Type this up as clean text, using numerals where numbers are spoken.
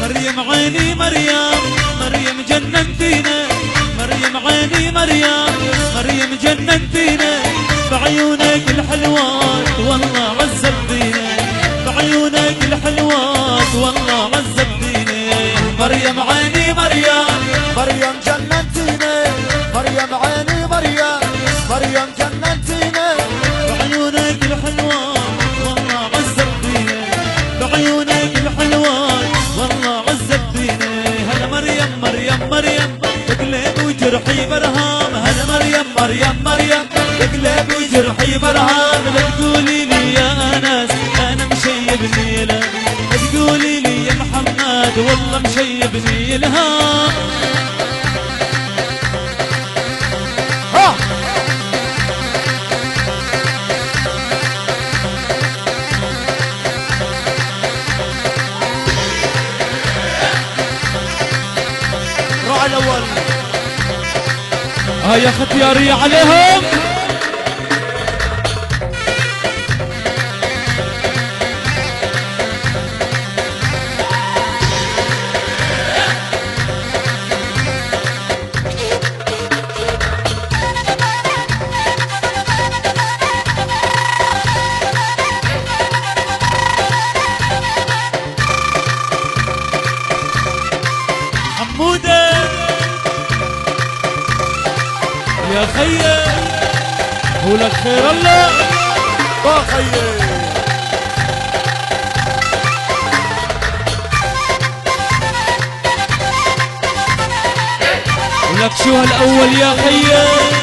مريم عيني مريم، مريم جننتينا، مريم عيني مريم، مريم جننتينا، بعيونك الحلوات والله عذبتينا، بعيونك الحلوات والله عذبتينا. مريم عيني مريم، مريم جننتينا، مريم عيني مريم، مريم جننتينا، بعيونك الحلوات والله عذبتينا، بعيونك الحلوات والله عذبتينا. هلا مريم مريم مريم بقلب وجرحي برهام، هلا مريم مريم مريم بقلب وجرحي برهام. لا تقولي لي يا انس انا مشيبني له، لا تقولي لي يا محمد والله مشيبني الهام. راعي الاول يا ختياري عليهم. حمودة يا خيي ولك خير الله با خيي، ولك شو هالاول يا خيي.